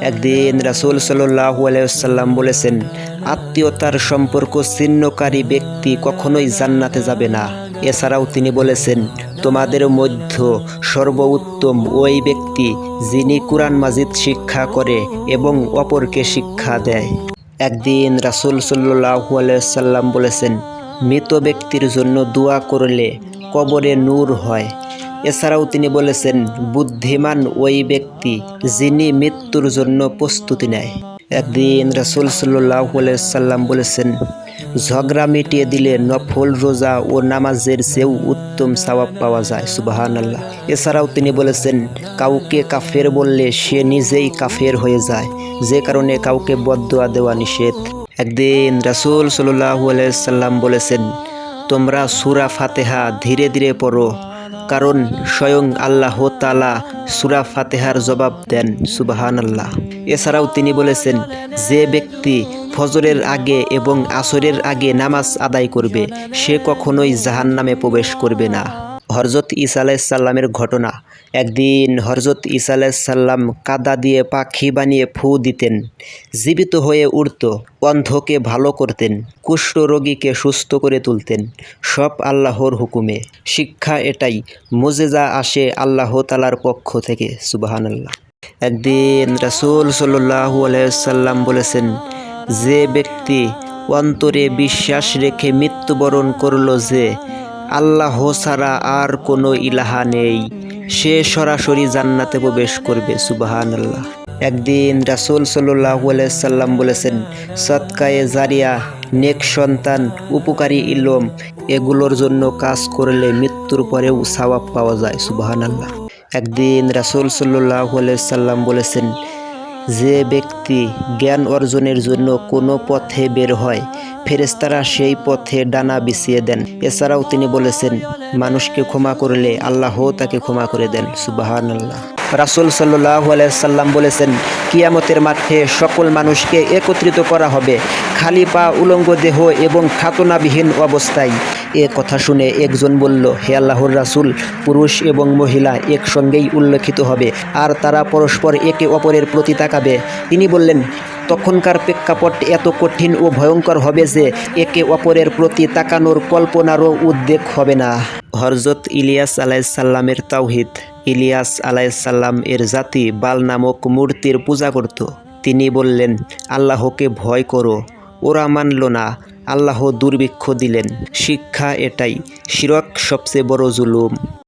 একদিন রাসূল সাল্লাল্লাহু আলাইহি ওয়াসাল্লাম বলেছেন, আত্মীয়তার সম্পর্ক ছিন্নকারী ব্যক্তি কখনোই জান্নাতে যাবে না। এছাড়াও তিনি বলেছেন, তোমাদের মধ্যে সর্বোত্তম ওই ব্যক্তি যিনি কুরআন মাজিদ শিক্ষা করে এবং অপরকে শিক্ষা দেয়। একদিন রাসূল সাল্লাল্লাহু আলাইহি ওয়াসাল্লাম বলেছেন, মৃত ব্যক্তির জন্য দোয়া করলে কবরে নূর হয়। এছাড়াও তিনি বলেছেন, বুদ্ধিমান ওই ব্যক্তি যিনি মৃত্যুর জন্য প্রস্তুতি নেয়। একদিন রাসূল সাল্লাল্লাহু আলাইহি ওয়াসাল্লাম বলেছেন, ঝগড়া মিটিয়ে দিলে নফল রোজা ও নামাজের চেয়েও উত্তম সওয়াব পাওয়া যায়। সুবহানাল্লাহ। এছাড়াও তিনি বলেছেন, কাউকে কাফের বললে সে নিজেই কাফের হয়ে যায়, যে কারণে কাউকে বদদুয়া দেওয়া নিষেধ। একদিন রাসূল সাল্লাল্লাহু আলাইহি ওয়াসাল্লাম বলেছেন, তোমরা সূরা ফাতিহা ধীরে ধীরে পড়ো, কারণ স্বয়ং আল্লাহ তাআলা সূরা ফাতিহার জবাব দেন। সুবহানাল্লাহ। এছাড়াও তিনি বলেছেন, যে ব্যক্তি ফজরের আগে এবং আসরের আগে নামাজ আদায় করবে সে কখনোই জাহান্নামে প্রবেশ করবে না। হযরত ঈসা আলাইহিস সালামের ঘটনা। একদিন হযরত ঈসা আলাইহিস সালাম কাদা দিয়ে পাখি বানিয়ে ফু দিতেন, জীবিত হয়ে উঠত, অন্ধকে ভালো করতেন, কুষ্ঠ রোগীকে সুস্থ করে তুলতেন, সব আল্লাহর হুকুমে। শিক্ষা এটাই, মুজিজা আসে আল্লাহ তাআলার পক্ষ থেকে। সুবহানাল্লাহ। একদিন রাসূল সাল্লাল্লাহু আলাইহি ওয়াসাল্লাম বলেছেন, যে ব্যক্তি অন্তরে বিশ্বাস রেখে মৃত্যুবরণ করল যে আল্লাহ ছাড়া আর কোনো ইলাহা নেই, সে সরাসরি জান্নাতে প্রবেশ করবে। সুবহানাল্লাহ। একদিন রাসূল সাল্লাল্লাহু আলাইহি ওয়াসাল্লাম বলেছেন, সদকায়ে জারিয়া, নেক সন্তান, উপকারী ইলম এগুলোর জন্য কাজ করলে মৃত্যুর পরেও সওয়াব পাওয়া যায়। সুবহানাল্লাহ। একদিন রাসূল সাল্লাল্লাহু আলাইহি ওয়াসাল্লাম বলেছেন, যে ব্যক্তি জ্ঞান অর্জনের জন্য কোনো পথে বের হয় ফেরেশতারা সেই পথে ডানা বিছিয়ে দেন। এছাড়াও তিনি বলেছেন, মানুষকে ক্ষমা করলে আল্লাহ তাকে ক্ষমা করে দেন। সুবহানাল্লাহ। রাসূল সাল্লাল্লাহু আলাইহি ওয়াসাল্লাম বলেছেন, কিয়ামতের মাঠে সকল মানুষকে একত্রিত করা হবে, খালি পা, উলঙ্গ দেহ এবং খাতনাবিহীন অবস্থায়। এ কথা শুনে একজন বলল, হে আল্লাহর রাসূল, পুরুষ এবং মহিলা একসঙ্গেই উল্লেখিত হবে আর তারা পরস্পর একে অপরের প্রতি তাকাবে। তিনি বললেন, তখনকার প্রেক্ষাপট এত কঠিন ও ভয়ঙ্কর হবে যে একে অপরের প্রতি তাকানোর কল্পনারও উদ্বেগ হবে না। হযরত ইলিয়াস আলাইহিস সালামের তাওহীদ। ইলিয়াস আলাইহিস সালাম এর জাতি বাল নামক মূর্তির পূজা করত। তিনি বললেন, আল্লাহকে ভয় করো। ওরা মানল না, আল্লাহ দুর্ভিক্ষ দিলেন। শিক্ষা এটাই, শিরক সবচেয়ে বড় জুলুম।